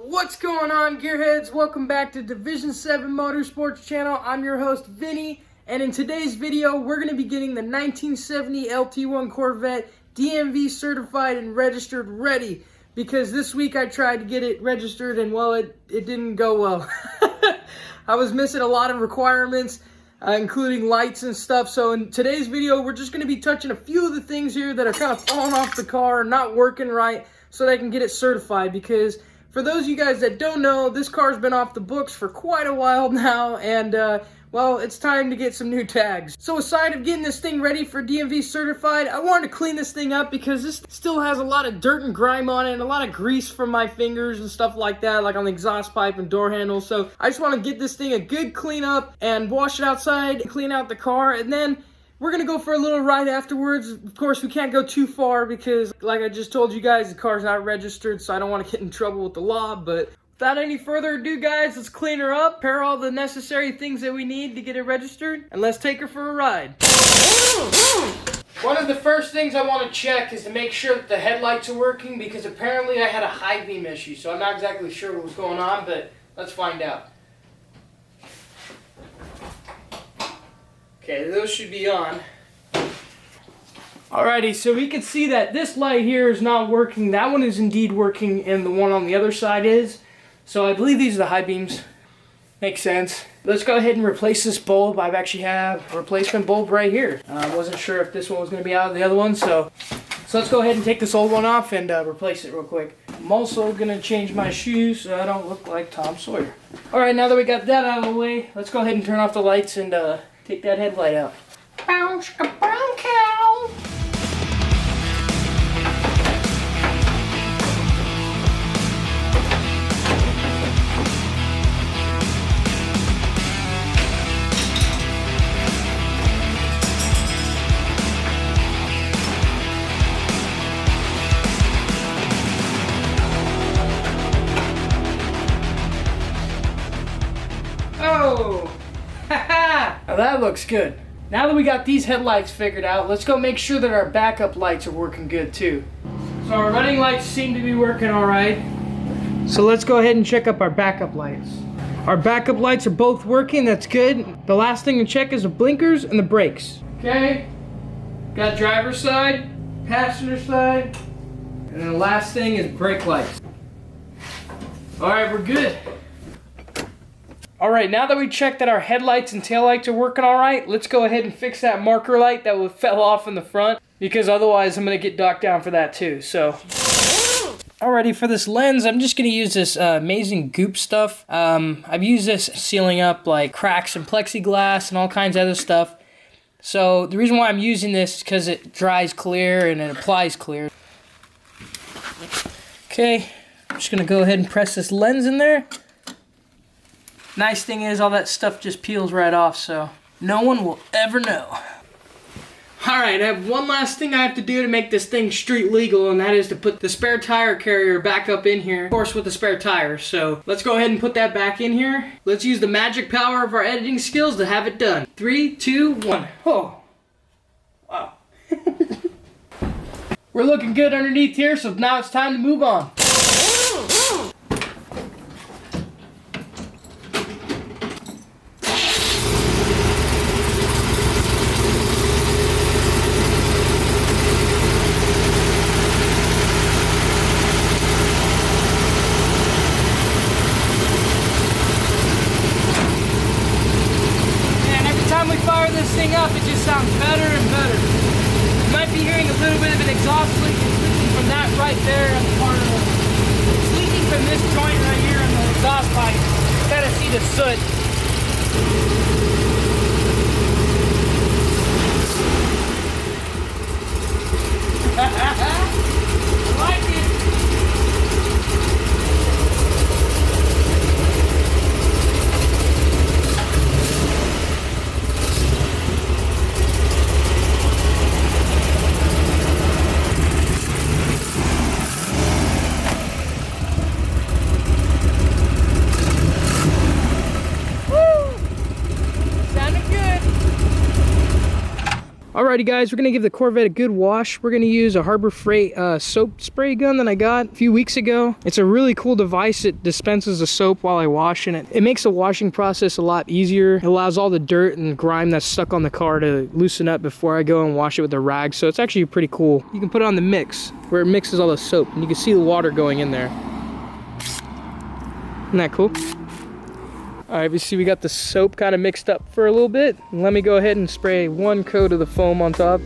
What's going on, gearheads? Welcome back to Division 7 Motorsports channel. I'm your host, Vinny, and in today's video, we're going to be getting the 1970 LT1 Corvette DMV certified and registered ready, because this week I tried to get it registered and, well, it didn't go well. I was missing a lot of requirements, including lights and stuff. So in today's video, we're just going to be touching a few of the things here that are kind of falling off the car, not working right, so that I can get it certified. Because for those of you guys that don't know, this car's been off the books for quite a while now, and well, it's time to get some new tags. So aside of getting this thing ready for DMV certified, I wanted to clean this thing up because this still has a lot of dirt and grime on it and a lot of grease from my fingers and stuff like that, like on the exhaust pipe and door handle. So I just want to get this thing a good clean up and wash it outside, clean out the car, and then we're going to go for a little ride afterwards. Of course, we can't go too far because, like I just told you guys, the car's not registered, so I don't want to get in trouble with the law. But without any further ado, guys, let's clean her up, prepare all the necessary things that we need to get it registered, and let's take her for a ride. One of the first things I want to check is to make sure that the headlights are working, because apparently I had a high beam issue, so I'm not exactly sure what was going on, but let's find out. Okay, those should be on. Alrighty, so we can see that this light here is not working. That one is indeed working, and the one on the other side is. So I believe these are the high beams. Makes sense. Let's go ahead and replace this bulb. I actually have a replacement bulb right here. I wasn't sure if this one was going to be out of the other one, so let's go ahead and take this old one off and replace it real quick. I'm also going to change my shoes so I don't look like Tom Sawyer. Alright, now that we got that out of the way, let's go ahead and turn off the lights and take that headlight out. Bounce a brown cow. Oh! Now that looks good. Now that we got these headlights figured out, let's go make sure that our backup lights are working good too. So our running lights seem to be working alright. So let's go ahead and check up our backup lights. Our backup lights are both working, that's good. The last thing to check is the blinkers and the brakes. Okay, got driver's side, passenger side, and then the last thing is brake lights. Alright, we're good. Alright, now that we checked that our headlights and taillights are working alright, let's go ahead and fix that marker light that fell off in the front, because otherwise I'm going to get docked down for that too. So, alrighty, for this lens, I'm just going to use this amazing goop stuff. I've used this sealing up like cracks in plexiglass and all kinds of other stuff. So the reason why I'm using this is because it dries clear and it applies clear. Okay, I'm just going to go ahead and press this lens in there. Nice thing is, all that stuff just peels right off, so no one will ever know. Alright, I have one last thing I have to do to make this thing street legal, and that is to put the spare tire carrier back up in here, of course with the spare tire. So let's go ahead and put that back in here. Let's use the magic power of our editing skills to have it done. 3, 2, 1. Oh. Wow. We're looking good underneath here, so now it's time to move on. Fire this thing up, it just sounds better and better. You might be hearing a little bit of an exhaust leak. It's leaking from that right there on the part of the... It's leaking from this joint right here on the exhaust pipe. You gotta see the soot. I like it. Alrighty guys, we're going to give the Corvette a good wash. We're going to use a Harbor Freight soap spray gun that I got a few weeks ago. It's a really cool device. It dispenses the soap while I wash, and it makes the washing process a lot easier. It allows all the dirt and grime that's stuck on the car to loosen up before I go and wash it with a rag. So it's actually pretty cool. You can put it on the mix where it mixes all the soap, and you can see the water going in there. Isn't that cool? All right, we see we got the soap kind of mixed up for a little bit. Let me go ahead and spray one coat of the foam on top.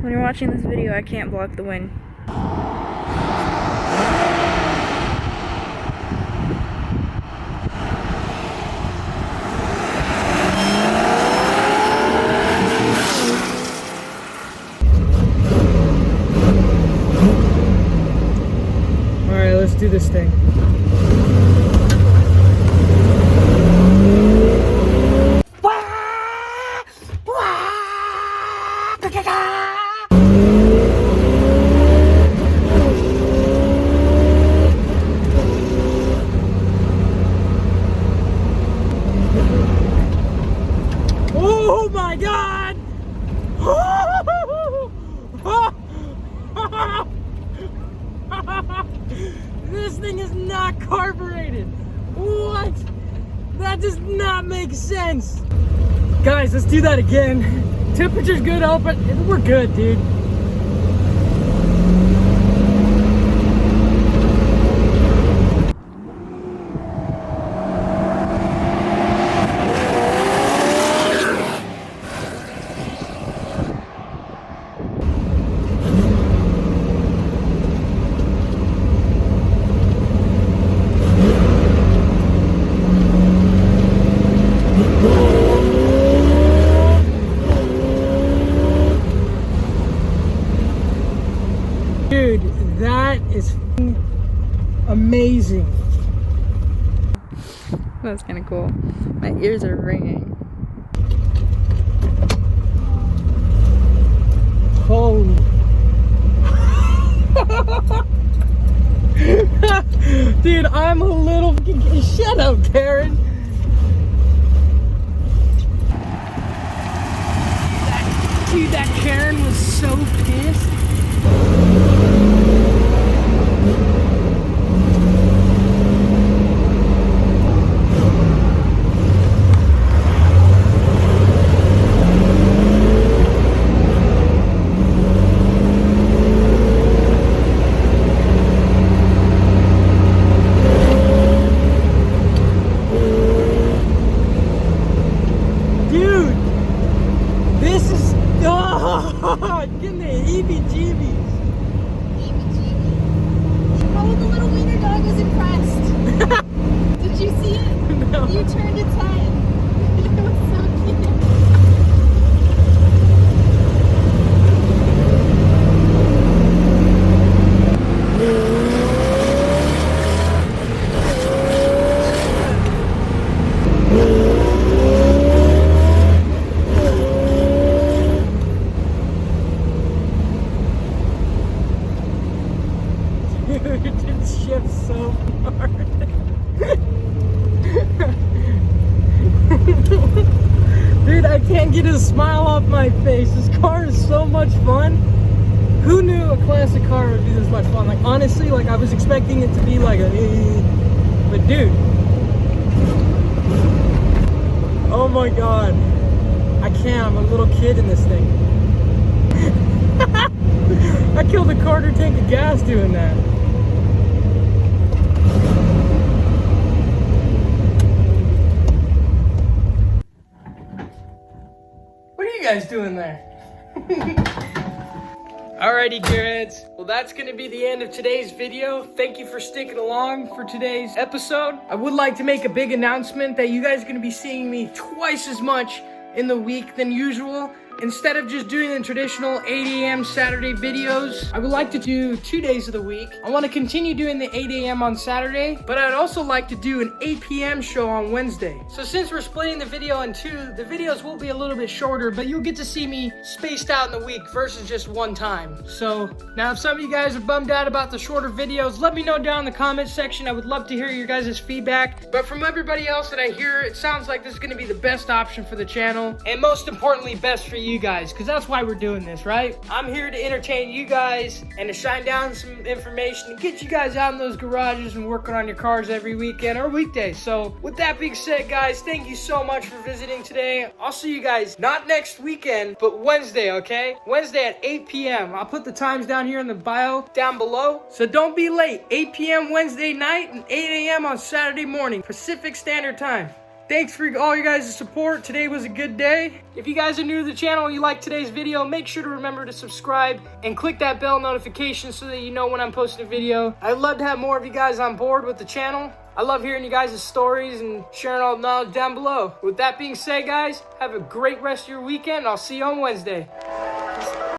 When you're watching this video, I can't block the wind. Alright, let's do this thing. Oh my God! This thing is not carbureted. What? That does not make sense. Guys, let's do that again. Temperature's good out, but we're good, dude. Dude, that is amazing. That's kind of cool. My ears are ringing. Holy. Dude, I'm a little... Shut up, Karen. Dude, that Karen was so pissed. Getting the heebie-jeebies. Oh, the little wiener dog was impressed. Did you see it? No. You turned its head. It was so cute. Dude, it shifts so hard. Dude, I can't get a smile off my face. This car is so much fun. Who knew a classic car would be this much fun? Like, honestly, like, I was expecting it to be like a... But, dude. Oh my God. I can't. I'm a little kid in this thing. I killed a quarter tank of gas doing that. What are you guys doing there? Alrighty, gearheads. Well, that's going to be the end of today's video. Thank you for sticking along for today's episode. I would like to make a big announcement that you guys are going to be seeing me twice as much in the week than usual. Instead of just doing the traditional 8 a.m. Saturday videos, I would like to do 2 days of the week. I want to continue doing the 8 a.m. on Saturday, but I'd also like to do an 8 p.m. show on Wednesday. So since we're splitting the video in two, the videos will be a little bit shorter, but you'll get to see me spaced out in the week versus just one time. So now if some of you guys are bummed out about the shorter videos, let me know down in the comment section. I would love to hear your guys' feedback. But from everybody else that I hear, it sounds like this is going to be the best option for the channel, and most importantly, best for you guys, because that's why we're doing this, right? I'm here to entertain you guys and to shine down some information and get you guys out in those garages and working on your cars every weekend or weekday. So with that being said, guys, thank you so much for visiting today. I'll see you guys not next weekend, but Wednesday, okay? Wednesday at 8 p.m. I'll put the times down here in the bio down below, so don't be late. 8 p.m. Wednesday night and 8 a.m. on Saturday morning, Pacific Standard Time. Thanks for all you guys' support. Today was a good day. If you guys are new to the channel and you like today's video, make sure to remember to subscribe and click that bell notification so that you know when I'm posting a video. I'd love to have more of you guys on board with the channel. I love hearing you guys' stories and sharing all the knowledge down below. With that being said, guys, have a great rest of your weekend. I'll see you on Wednesday.